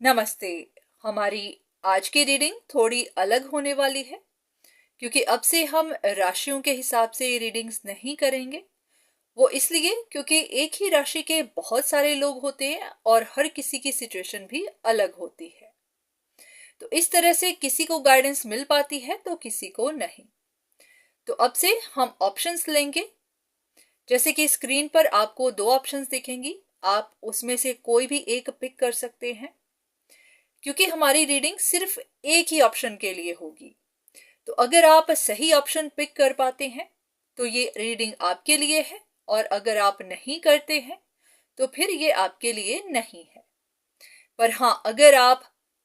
नमस्ते। हमारी आज की रीडिंग थोड़ी अलग होने वाली है क्योंकि अब से हम राशियों के हिसाब से ये रीडिंग्स नहीं करेंगे। वो इसलिए क्योंकि एक ही राशि के बहुत सारे लोग होते हैं और हर किसी की सिचुएशन भी अलग होती है। तो इस तरह से किसी को गाइडेंस मिल पाती है तो किसी को नहीं। तो अब से हम ऑप्शंस लेंगे। जैसे कि स्क्रीन पर आपको दो ऑप्शंस दिखेंगी, आप उसमें से कोई भी एक पिक कर सकते हैं क्योंकि हमारी रीडिंग सिर्फ एक ही ऑप्शन के लिए होगी। तो अगर आप सही ऑप्शन पिक कर पाते हैं तो ये रीडिंग आपके लिए है, और अगर आप नहीं करते हैं तो फिर ये आपके लिए नहीं है। पर हाँ, अगर आप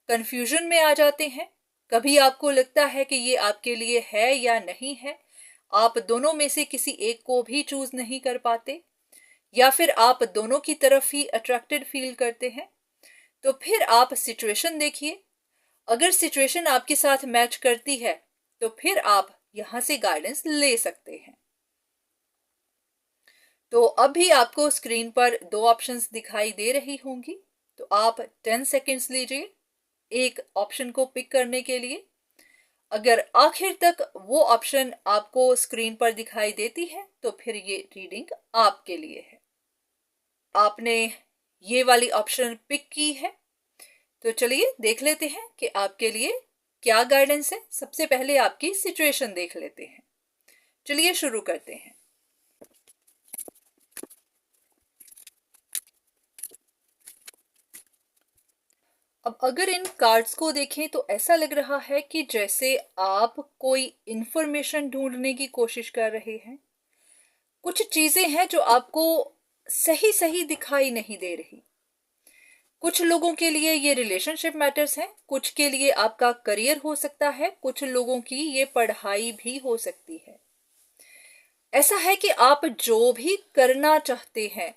कंफ्यूजन में आ जाते हैं, कभी आपको लगता है कि ये आपके लिए है या नहीं है, आप दोनों में से किसी एक को भी चूज नहीं कर पाते, या फिर आप दोनों की तरफ ही अट्रैक्टेड फील करते हैं, तो फिर आप सिचुएशन देखिए। अगर सिचुएशन आपके साथ मैच करती है तो फिर आप यहां से गाइडेंस ले सकते हैं। तो अभी आपको स्क्रीन पर दो ऑप्शंस दिखाई दे रही होंगी, तो आप 10 सेकेंड्स लीजिए एक ऑप्शन को पिक करने के लिए। अगर आखिर तक वो ऑप्शन आपको स्क्रीन पर दिखाई देती है तो फिर ये रीडिंग आपके लिए है। आपने ये वाली ऑप्शन पिक की है, तो चलिए देख लेते हैं कि आपके लिए क्या गाइडेंस है। सबसे पहले आपकी सिचुएशन देख लेते हैं। चलिए शुरू करते हैं। अब अगर इन कार्ड्स को देखें तो ऐसा लग रहा है कि जैसे आप कोई इंफॉर्मेशन ढूंढने की कोशिश कर रहे हैं। कुछ चीजें हैं जो आपको सही सही दिखाई नहीं दे रही। कुछ लोगों के लिए ये रिलेशनशिप मैटर्स हैं, कुछ के लिए आपका करियर हो सकता है, कुछ लोगों की ये पढ़ाई भी हो सकती है। ऐसा है कि आप जो भी करना चाहते हैं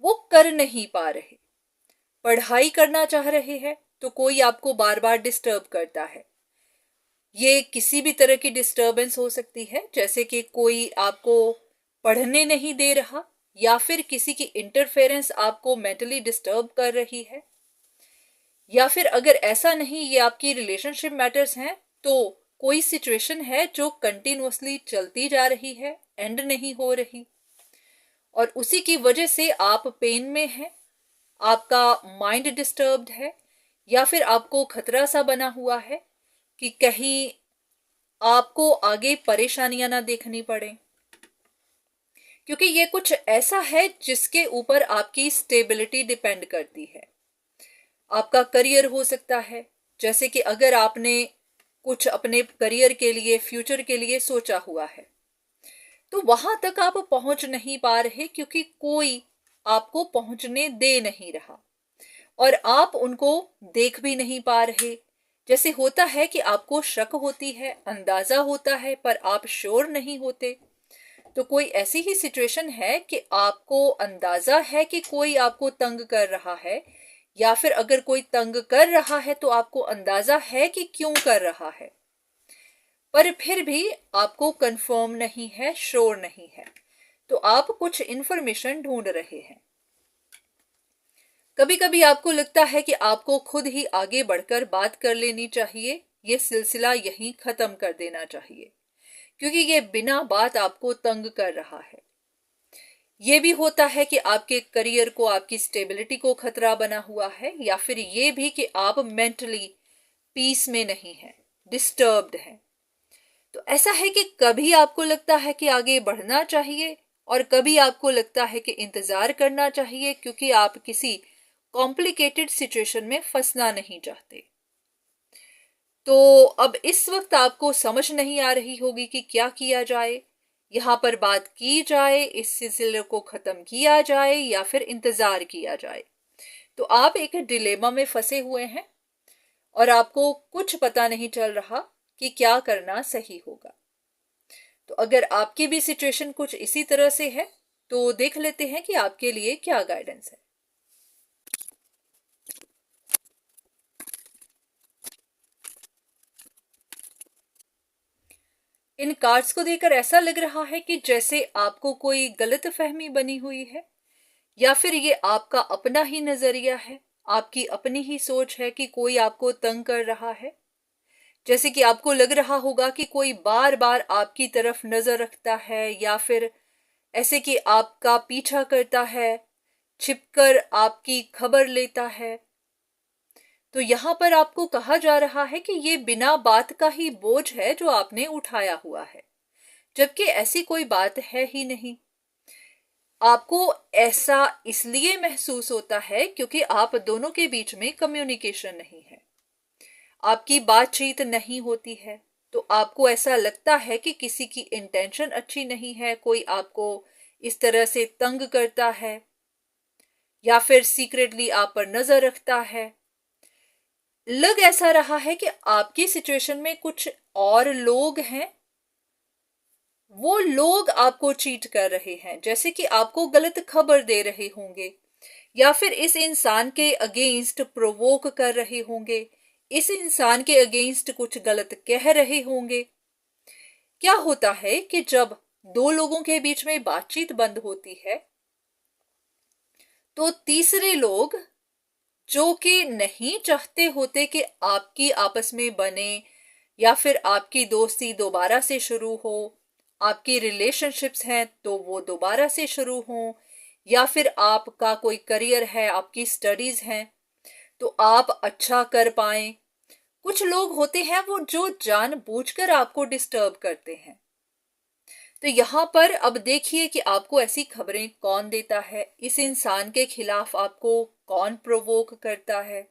वो कर नहीं पा रहे। पढ़ाई करना चाह रहे हैं तो कोई आपको बार बार डिस्टर्ब करता है। ये किसी भी तरह की डिस्टरबेंस हो सकती है, जैसे कि कोई आपको पढ़ने नहीं दे रहा, या फिर किसी की इंटरफेरेंस आपको मेंटली डिस्टर्ब कर रही है। या फिर अगर ऐसा नहीं, ये आपकी रिलेशनशिप मैटर्स हैं, तो कोई सिचुएशन है जो कंटिन्यूअसली चलती जा रही है, एंड नहीं हो रही, और उसी की वजह से आप पेन में हैं, आपका माइंड डिस्टर्ब्ड है, या फिर आपको खतरा सा बना हुआ है कि कहीं आपको आगे परेशानियां ना देखनी पड़े। क्योंकि ये कुछ ऐसा है जिसके ऊपर आपकी स्टेबिलिटी डिपेंड करती है। आपका करियर हो सकता है, जैसे कि अगर आपने कुछ अपने करियर के लिए, फ्यूचर के लिए सोचा हुआ है, तो वहां तक आप पहुंच नहीं पा रहे क्योंकि कोई आपको पहुंचने दे नहीं रहा, और आप उनको देख भी नहीं पा रहे। जैसे होता है कि आपको शक होती है, अंदाजा होता है, पर आप श्योर नहीं होते। तो कोई ऐसी ही सिचुएशन है कि आपको अंदाजा है कि कोई आपको तंग कर रहा है, या फिर अगर कोई तंग कर रहा है तो आपको अंदाजा है कि क्यों कर रहा है, पर फिर भी आपको कंफर्म नहीं है, श्योर नहीं है। तो आप कुछ इंफॉर्मेशन ढूंढ रहे हैं। कभी कभी आपको लगता है कि आपको खुद ही आगे बढ़कर बात कर लेनी चाहिए, ये सिलसिला यहीं खत्म कर देना चाहिए, क्योंकि ये बिना बात आपको तंग कर रहा है। ये भी होता है कि आपके करियर को, आपकी स्टेबिलिटी को खतरा बना हुआ है, या फिर ये भी कि आप मेंटली पीस में नहीं हैं, डिस्टर्ब्ड हैं। तो ऐसा है कि कभी आपको लगता है कि आगे बढ़ना चाहिए, और कभी आपको लगता है कि इंतजार करना चाहिए, क्योंकि आप किसी कॉम्प्लिकेटेड सिचुएशन में फंसना नहीं चाहते। तो अब इस वक्त आपको समझ नहीं आ रही होगी कि क्या किया जाए। यहाँ पर बात की जाए, इस सिलसिले को खत्म किया जाए, या फिर इंतजार किया जाए। तो आप एक डिलेमा में फंसे हुए हैं और आपको कुछ पता नहीं चल रहा कि क्या करना सही होगा। तो अगर आपकी भी सिचुएशन कुछ इसी तरह से है तो देख लेते हैं कि आपके लिए क्या गाइडेंस है। इन कार्ड्स को देखकर ऐसा लग रहा है कि जैसे आपको कोई गलत फहमी बनी हुई है, या फिर ये आपका अपना ही नजरिया है, आपकी अपनी ही सोच है कि कोई आपको तंग कर रहा है। जैसे कि आपको लग रहा होगा कि कोई बार बार आपकी तरफ नजर रखता है, या फिर ऐसे कि आपका पीछा करता है, छिपकर आपकी खबर लेता है। तो यहां पर आपको कहा जा रहा है कि ये बिना बात का ही बोझ है जो आपने उठाया हुआ है, जबकि ऐसी कोई बात है ही नहीं। आपको ऐसा इसलिए महसूस होता है क्योंकि आप दोनों के बीच में कम्युनिकेशन नहीं है, आपकी बातचीत नहीं होती है। तो आपको ऐसा लगता है कि किसी की इंटेंशन अच्छी नहीं है, कोई आपको इस तरह से तंग करता है, या फिर सीक्रेटली आप पर नजर रखता है। लग ऐसा रहा है कि आपकी सिचुएशन में कुछ और लोग हैं, वो लोग आपको चीट कर रहे हैं, जैसे कि आपको गलत खबर दे रहे होंगे, या फिर इस इंसान के अगेंस्ट प्रोवोक कर रहे होंगे, इस इंसान के अगेंस्ट कुछ गलत कह रहे होंगे। क्या होता है कि जब दो लोगों के बीच में बातचीत बंद होती है, तो तीसरे लोग जो कि नहीं चाहते होते कि आपकी आपस में बने, या फिर आपकी दोस्ती दोबारा से शुरू हो, आपकी रिलेशनशिप्स हैं तो वो दोबारा से शुरू हो, या फिर आपका कोई करियर है, आपकी स्टडीज हैं तो आप अच्छा कर पाएं। कुछ लोग होते हैं वो जो जानबूझकर आपको डिस्टर्ब करते हैं। तो यहां पर अब देखिए कि आपको ऐसी खबरें कौन देता है, इस इंसान के खिलाफ आपको कौन प्रोवोक करता है।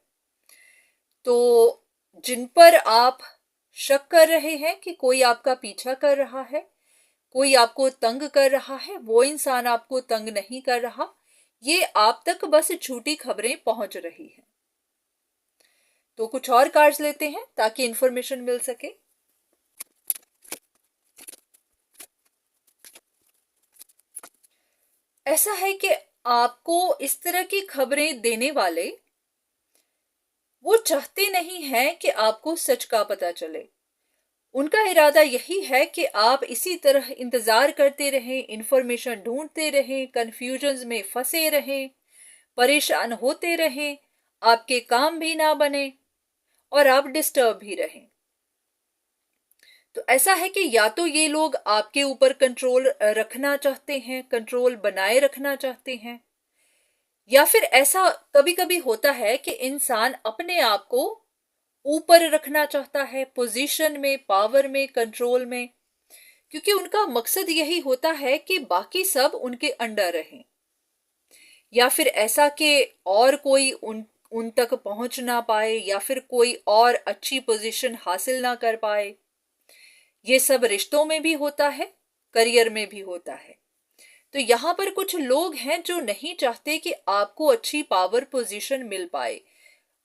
तो जिन पर आप शक कर रहे हैं कि कोई आपका पीछा कर रहा है, कोई आपको तंग कर रहा है, वो इंसान आपको तंग नहीं कर रहा, ये आप तक बस झूठी खबरें पहुंच रही हैं। तो कुछ और कार्ड्स लेते हैं ताकि इंफॉर्मेशन मिल सके। ऐसा है कि आपको इस तरह की खबरें देने वाले वो चाहते नहीं हैं कि आपको सच का पता चले। उनका इरादा यही है कि आप इसी तरह इंतजार करते रहें, इंफॉर्मेशन ढूंढते रहें, कंफ्यूजन्स में फंसे रहें, परेशान होते रहें, आपके काम भी ना बने और आप डिस्टर्ब भी रहें। तो ऐसा है कि या तो ये लोग आपके ऊपर कंट्रोल रखना चाहते हैं, कंट्रोल बनाए रखना चाहते हैं, या फिर ऐसा कभी कभी होता है कि इंसान अपने आप को ऊपर रखना चाहता है, पोजीशन में, पावर में, कंट्रोल में, क्योंकि उनका मकसद यही होता है कि बाकी सब उनके अंडर रहें, या फिर ऐसा कि और कोई उन उन तक पहुंच ना पाए, या फिर कोई और अच्छी पोजीशन हासिल ना कर पाए। ये सब रिश्तों में भी होता है, करियर में भी होता है। तो यहां पर कुछ लोग हैं जो नहीं चाहते कि आपको अच्छी पावर पोजीशन मिल पाए।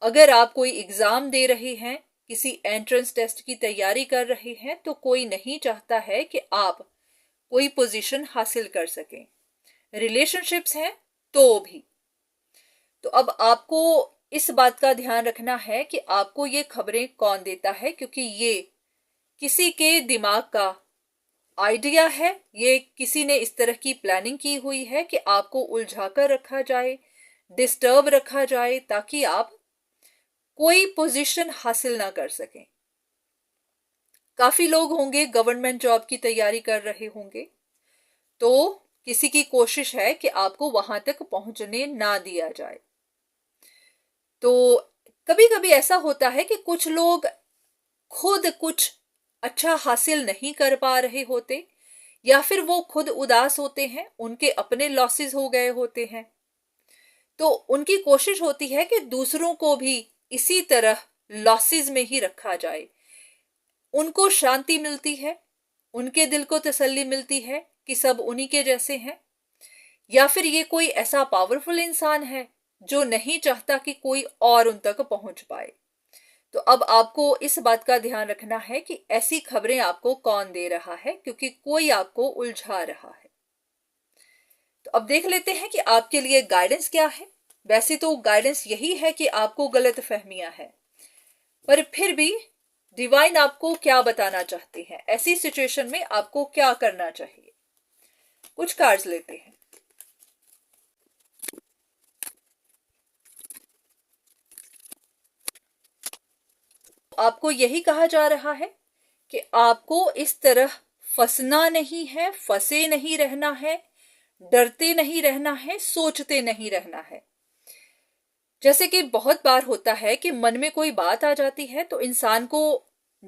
अगर आप कोई एग्जाम दे रहे हैं, किसी एंट्रेंस टेस्ट की तैयारी कर रहे हैं, तो कोई नहीं चाहता है कि आप कोई पोजीशन हासिल कर सकें। रिलेशनशिप्स हैं तो भी। तो अब आपको इस बात का ध्यान रखना है कि आपको ये खबरें कौन देता है, क्योंकि ये किसी के दिमाग का आइडिया है, ये किसी ने इस तरह की प्लानिंग की हुई है कि आपको उलझा कर रखा जाए, डिस्टर्ब रखा जाए, ताकि आप कोई पोजीशन हासिल ना कर सकें। काफी लोग होंगे गवर्नमेंट जॉब की तैयारी कर रहे होंगे, तो किसी की कोशिश है कि आपको वहां तक पहुंचने ना दिया जाए। तो कभी कभी ऐसा होता है कि कुछ लोग खुद कुछ अच्छा हासिल नहीं कर पा रहे होते, या फिर वो खुद उदास होते हैं, उनके अपने लॉसेस हो गए होते हैं, तो उनकी कोशिश होती है कि दूसरों को भी इसी तरह लॉसेस में ही रखा जाए। उनको शांति मिलती है, उनके दिल को तसल्ली मिलती है कि सब उन्हीं के जैसे हैं, या फिर ये कोई ऐसा पावरफुल इंसान है जो नहीं चाहता कि कोई और उन तक पहुंच पाए। तो अब आपको इस बात का ध्यान रखना है कि ऐसी खबरें आपको कौन दे रहा है, क्योंकि कोई आपको उलझा रहा है। तो अब देख लेते हैं कि आपके लिए गाइडेंस क्या है। वैसे तो गाइडेंस यही है कि आपको गलत फहमियां है, पर फिर भी डिवाइन आपको क्या बताना चाहते हैं, ऐसी सिचुएशन में आपको क्या करना चाहिए। कुछ कार्ड्स लेते हैं। आपको यही कहा जा रहा है कि आपको इस तरह फंसना नहीं है, फंसे नहीं रहना है, डरते नहीं रहना है, सोचते नहीं रहना है। जैसे कि बहुत बार होता है कि मन में कोई बात आ जाती है तो इंसान को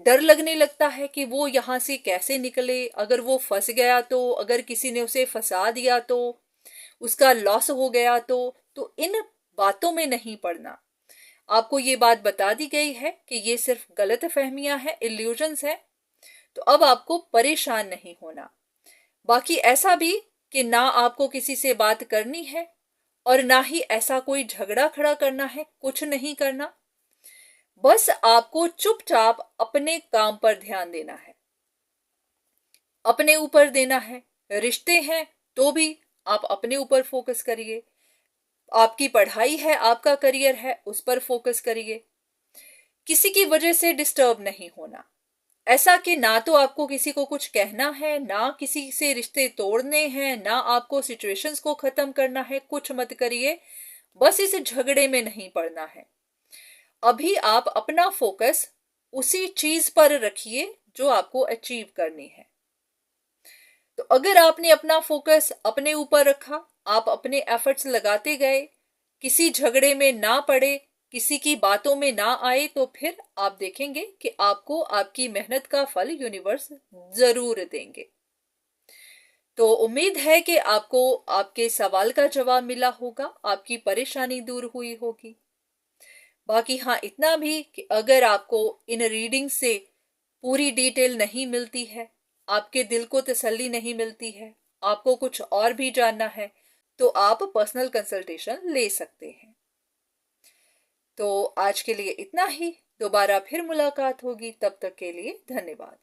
डर लगने लगता है कि वो यहां से कैसे निकले, अगर वो फंस गया तो, अगर किसी ने उसे फंसा दिया तो, उसका लॉस हो गया तो इन बातों में नहीं पड़ना। आपको ये बात बता दी गई है कि ये सिर्फ गलत फहमियां हैं, इल्यूजन्स हैं, तो अब आपको परेशान नहीं होना। बाकी ऐसा भी कि ना आपको किसी से बात करनी है और ना ही ऐसा कोई झगड़ा खड़ा करना है, कुछ नहीं करना। बस आपको चुपचाप अपने काम पर ध्यान देना है, अपने ऊपर देना है। रिश्ते हैं तो भी आप अपने ऊपर फोकस करिए, आपकी पढ़ाई है, आपका करियर है, उस पर फोकस करिए। किसी की वजह से डिस्टर्ब नहीं होना। ऐसा कि ना तो आपको किसी को कुछ कहना है, ना किसी से रिश्ते तोड़ने हैं, ना आपको सिचुएशंस को खत्म करना है, कुछ मत करिए। बस इस झगड़े में नहीं पड़ना है। अभी आप अपना फोकस उसी चीज पर रखिए जो आपको अचीव करनी है। तो अगर आपने अपना फोकस अपने ऊपर रखा, आप अपने एफर्ट्स लगाते गए, किसी झगड़े में ना पड़े, किसी की बातों में ना आए, तो फिर आप देखेंगे कि आपको आपकी मेहनत का फल यूनिवर्स जरूर देंगे। तो उम्मीद है कि आपको आपके सवाल का जवाब मिला होगा, आपकी परेशानी दूर हुई होगी। बाकी हाँ, इतना भी कि अगर आपको इन रीडिंग से पूरी डिटेल नहीं मिलती है, आपके दिल को तसल्ली नहीं मिलती है, आपको कुछ और भी जानना है, तो आप पर्सनल कंसल्टेशन ले सकते हैं। तो आज के लिए इतना ही। दोबारा फिर मुलाकात होगी, तब तक के लिए धन्यवाद।